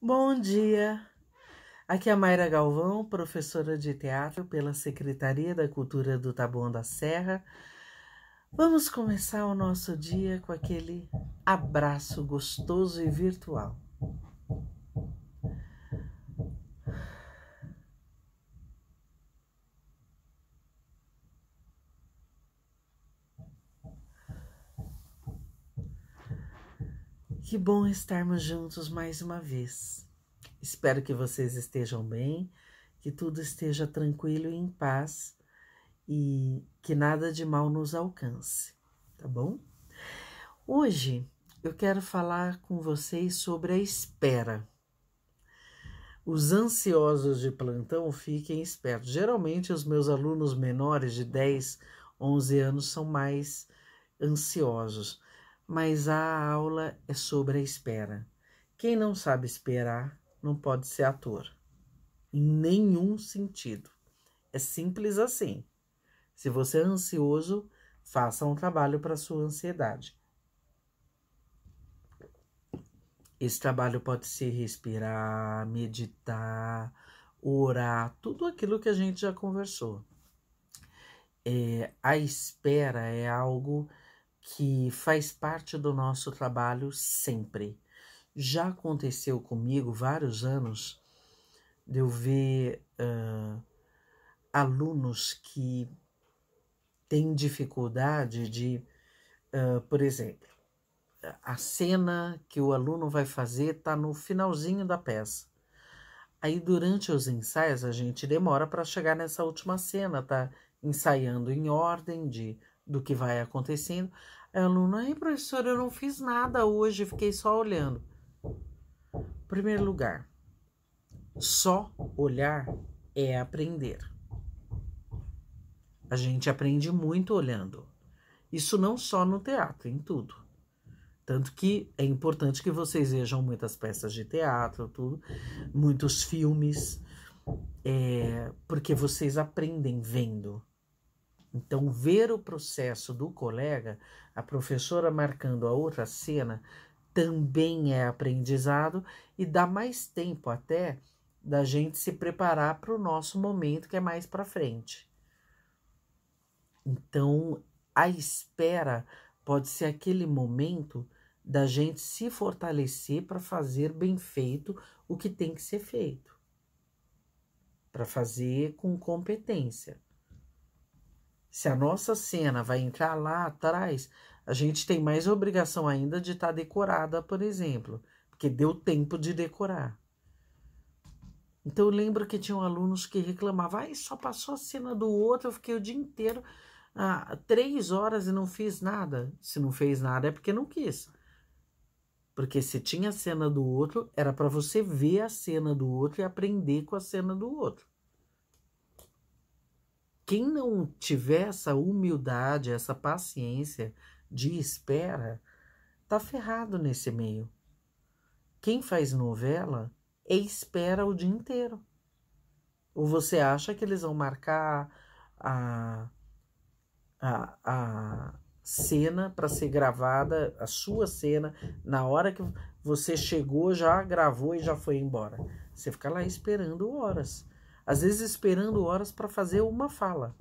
Bom dia! Aqui é a Mayra Galvão, professora de teatro pela Secretaria da Cultura do Taboão da Serra. Vamos começar o nosso dia com aquele abraço gostoso e virtual. Que bom estarmos juntos mais uma vez. Espero que vocês estejam bem, que tudo esteja tranquilo e em paz e que nada de mal nos alcance, tá bom? Hoje eu quero falar com vocês sobre a espera. Os ansiosos de plantão fiquem espertos. Geralmente os meus alunos menores de 10, 11 anos são mais ansiosos, mas a aula é sobre a espera. Quem não sabe esperar não pode ser ator, em nenhum sentido. É simples assim. Se você é ansioso, faça um trabalho para sua ansiedade. Esse trabalho pode ser respirar, meditar, orar, tudo aquilo que a gente já conversou. A espera é algo que faz parte do nosso trabalho sempre. Já aconteceu comigo vários anos de eu ver alunos que têm dificuldade de, por exemplo, a cena que o aluno vai fazer está no finalzinho da peça. Aí, durante os ensaios, a gente demora para chegar nessa última cena, tá ensaiando em ordem do que vai acontecendo. Aí o aluno, aí, professor, eu não fiz nada hoje, fiquei só olhando. Em primeiro lugar, só olhar é aprender. A gente aprende muito olhando. Isso não só no teatro, em tudo. Tanto que é importante que vocês vejam muitas peças de teatro, tudo, muitos filmes, porque vocês aprendem vendo. Então, ver o processo do colega, a professora marcando a outra cena, também é aprendizado e dá mais tempo até da gente se preparar para o nosso momento, que é mais para frente. Então, a espera pode ser aquele momento da gente se fortalecer para fazer bem feito o que tem que ser feito, para fazer com competência. Se a nossa cena vai entrar lá atrás, a gente tem mais obrigação ainda de estar decorada, por exemplo, porque deu tempo de decorar. Então eu lembro que tinham alunos que reclamavam, só passou a cena do outro, eu fiquei o dia inteiro, 3 horas e não fiz nada. Se não fez nada é porque não quis. Porque se tinha a cena do outro, era para você ver a cena do outro e aprender com a cena do outro. Quem não tiver essa humildade, essa paciência de espera, tá ferrado nesse meio. Quem faz novela espera o dia inteiro. Ou você acha que eles vão marcar a cena para ser gravada, a sua cena, na hora que você chegou, já gravou e já foi embora. Você fica lá esperando horas. Às vezes esperando horas para fazer uma fala.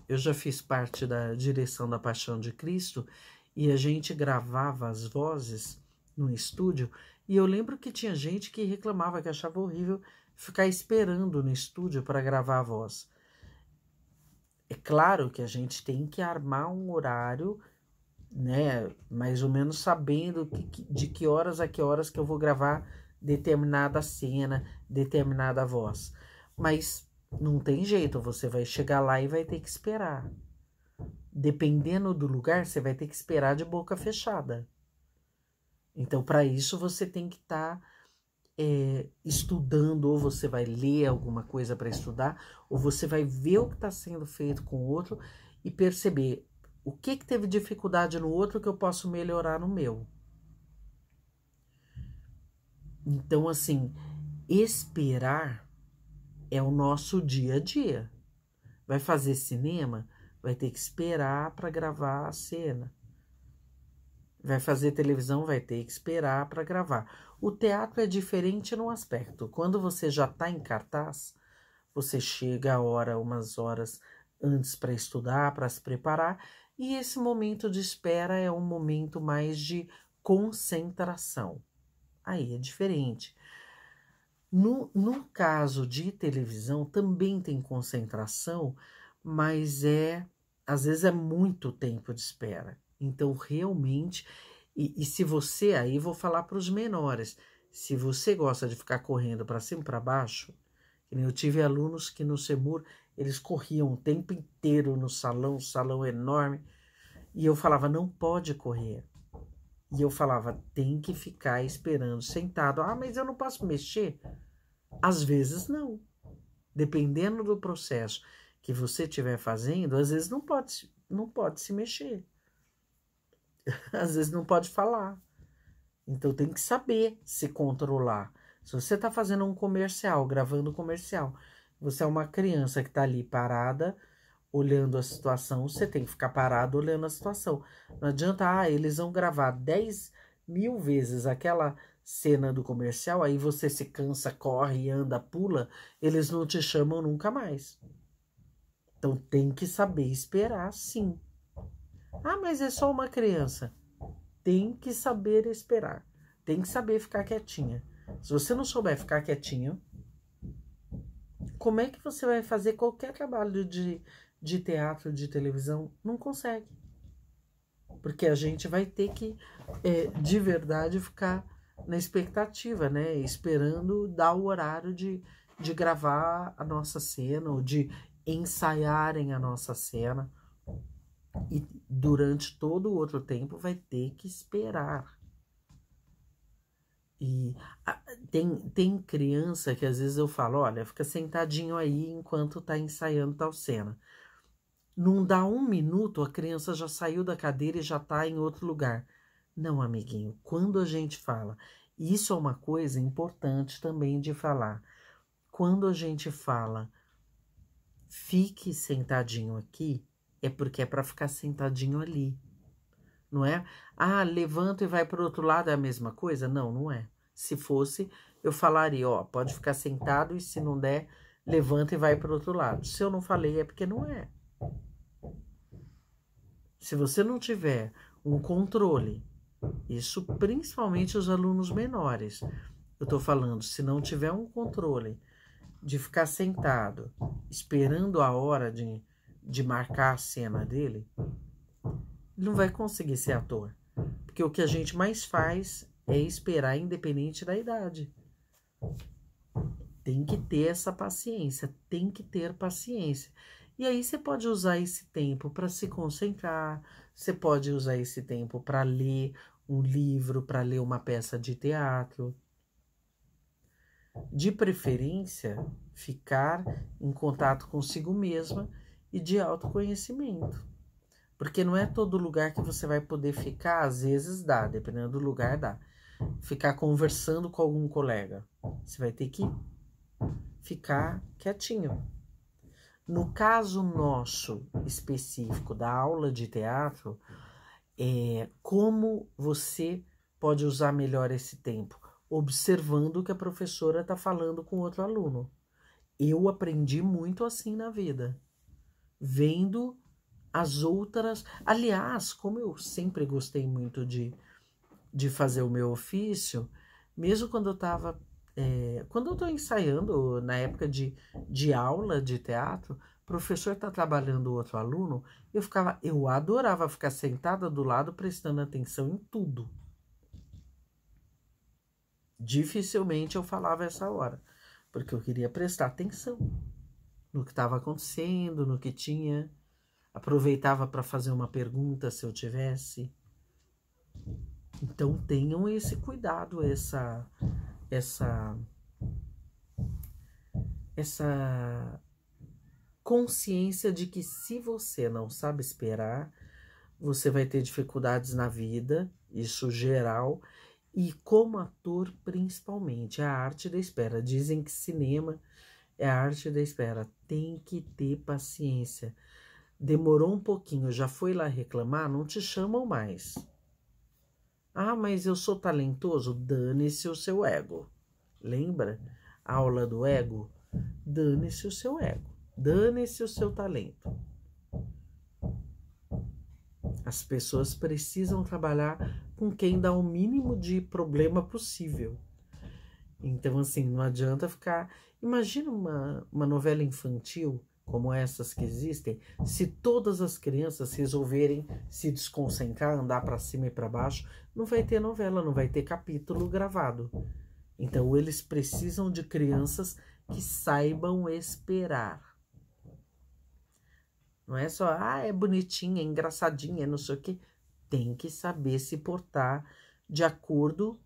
Eu já fiz parte da direção da Paixão de Cristo e a gente gravava as vozes no estúdio e eu lembro que tinha gente que reclamava, que achava horrível ficar esperando no estúdio para gravar a voz. É claro que a gente tem que armar um horário, né, mais ou menos sabendo de que horas a que horas que eu vou gravar determinada cena, determinada voz. Mas não tem jeito, você vai chegar lá e vai ter que esperar. Dependendo do lugar, você vai ter que esperar de boca fechada. Então, para isso, você tem que estar estudando, ou você vai ler alguma coisa para estudar, ou você vai ver o que está sendo feito com o outro e perceber o que teve dificuldade no outro que eu posso melhorar no meu. Então, assim, esperar é o nosso dia a dia. Vai fazer cinema, vai ter que esperar para gravar a cena. Vai fazer televisão, vai ter que esperar para gravar. O teatro é diferente num aspecto. Quando você já está em cartaz, você chega a hora, umas horas antes para estudar, para se preparar, e esse momento de espera é um momento mais de concentração. Aí é diferente. No caso de televisão, também tem concentração, mas às vezes é muito tempo de espera. Então, realmente, e se você, aí vou falar para os menores, se você gosta de ficar correndo para cima e para baixo, que nem eu tive alunos que no CEMUR, eles corriam o tempo inteiro no salão, um salão enorme, e eu falava, não pode correr. E eu falava, tem que ficar esperando sentado. Ah, mas eu não posso mexer? Às vezes não. Dependendo do processo que você estiver fazendo, às vezes não pode se mexer. Às vezes não pode falar. Então tem que saber se controlar. Se você está fazendo um comercial, gravando um comercial, você é uma criança que está ali parada, olhando a situação, você tem que ficar parado olhando a situação. Não adianta, eles vão gravar 10.000 vezes aquela cena do comercial, aí você se cansa, corre, anda, pula, eles não te chamam nunca mais. Então tem que saber esperar, sim. Ah, mas é só uma criança. Tem que saber esperar. Tem que saber ficar quietinha. Se você não souber ficar quietinho, como é que você vai fazer qualquer trabalho de teatro, de televisão? Não consegue. Porque a gente vai ter que, de verdade, ficar na expectativa, né? Esperando dar o horário de gravar a nossa cena, ou de ensaiarem a nossa cena. E durante todo o outro tempo vai ter que esperar. E tem criança que às vezes eu falo, olha, fica sentadinho aí enquanto tá ensaiando tal cena. Não dá 1 minuto, a criança já saiu da cadeira e já tá em outro lugar. Não, amiguinho, quando a gente fala, isso é uma coisa importante também de falar. Quando a gente fala, fique sentadinho aqui, é porque é para ficar sentadinho ali. Não é? Ah, levanta e vai para o outro lado, é a mesma coisa? Não, não é. Se fosse, eu falaria, ó, pode ficar sentado e se não der, levanta e vai para o outro lado. Se eu não falei, é porque não é. Se você não tiver um controle, isso principalmente os alunos menores, eu estou falando, se não tiver um controle de ficar sentado, esperando a hora de marcar a cena dele, ele não vai conseguir ser ator. Porque o que a gente mais faz é esperar, independente da idade. Tem que ter essa paciência, tem que ter paciência. E aí você pode usar esse tempo para se concentrar, você pode usar esse tempo para ler um livro, para ler uma peça de teatro. De preferência, ficar em contato consigo mesma e de autoconhecimento. Porque não é todo lugar que você vai poder ficar, às vezes dá, dependendo do lugar dá. Ficar conversando com algum colega. Você vai ter que ficar quietinho. No caso nosso específico da aula de teatro, como você pode usar melhor esse tempo? Observando o que a professora está falando com outro aluno. Eu aprendi muito assim na vida, vendo as outras. Aliás, como eu sempre gostei muito de fazer o meu ofício, mesmo quando eu estava. Quando eu estou ensaiando, na época de aula de teatro, o professor está trabalhando o outro aluno, eu adorava ficar sentada do lado prestando atenção em tudo. Dificilmente eu falava essa hora, porque eu queria prestar atenção no que estava acontecendo, no que tinha. Aproveitava para fazer uma pergunta se eu tivesse. Então tenham esse cuidado, essa consciência de que se você não sabe esperar, você vai ter dificuldades na vida, isso geral, e como ator principalmente, a arte da espera. Dizem que cinema é a arte da espera, tem que ter paciência. Demorou um pouquinho, já foi lá reclamar, não te chamam mais. Ah, mas eu sou talentoso? Dane-se o seu ego. Lembra? A aula do ego? Dane-se o seu ego. Dane-se o seu talento. As pessoas precisam trabalhar com quem dá o mínimo de problema possível. Então, assim, não adianta ficar... Imagina uma novela infantil como essas que existem, se todas as crianças resolverem se desconcentrar, andar para cima e para baixo, não vai ter novela, não vai ter capítulo gravado. Então, eles precisam de crianças que saibam esperar. Não é só, é bonitinha, é engraçadinha, não sei o quê. Tem que saber se portar de acordo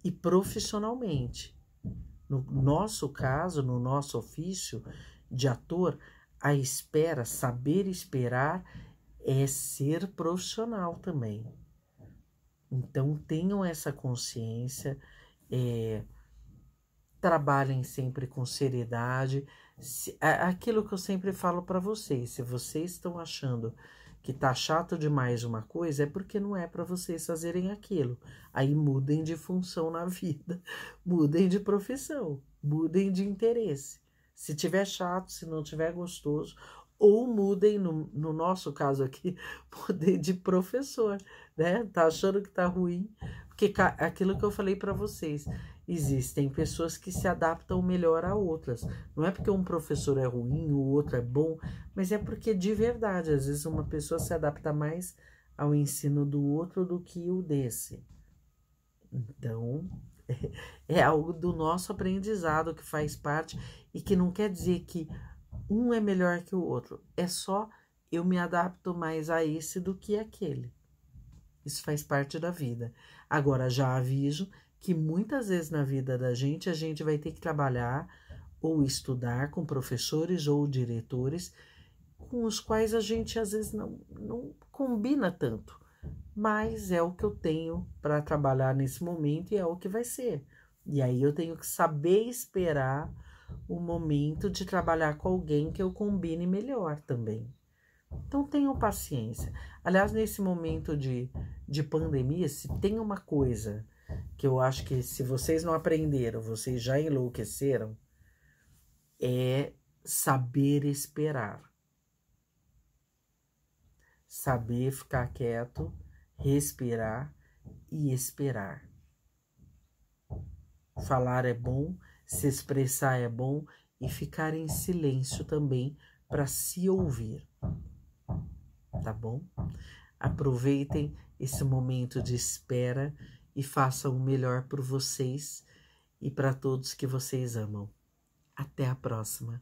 e profissionalmente. No nosso caso, no nosso ofício de ator, a espera, saber esperar, é ser profissional também. Então, tenham essa consciência, trabalhem sempre com seriedade. Aquilo que eu sempre falo para vocês, se vocês estão achando que tá chato demais uma coisa, é porque não é para vocês fazerem aquilo. Aí mudem de função na vida, mudem de profissão, mudem de interesse. Se tiver chato, se não tiver gostoso, ou mudem, no nosso caso aqui, mudem de professor, né? Tá achando que tá ruim? Porque aquilo que eu falei para vocês, existem pessoas que se adaptam melhor a outras. Não é porque um professor é ruim, o outro é bom, mas é porque de verdade, às vezes uma pessoa se adapta mais ao ensino do outro do que o desse. Então, é algo do nosso aprendizado que faz parte e que não quer dizer que um é melhor que o outro. É só eu me adapto mais a esse do que aquele. Isso faz parte da vida. Agora, já aviso que muitas vezes na vida da gente, a gente vai ter que trabalhar ou estudar com professores ou diretores com os quais a gente às vezes não combina tanto. Mas é o que eu tenho para trabalhar nesse momento e é o que vai ser. E aí eu tenho que saber esperar o momento de trabalhar com alguém que eu combine melhor também. Então tenham paciência. Aliás, nesse momento de pandemia, se tem uma coisa que eu acho que se vocês não aprenderam, vocês já enlouqueceram, é saber esperar. Saber ficar quieto, respirar e esperar. Falar é bom, se expressar é bom e ficar em silêncio também para se ouvir. Tá bom? Aproveitem esse momento de espera e façam o melhor por vocês e para todos que vocês amam. Até a próxima!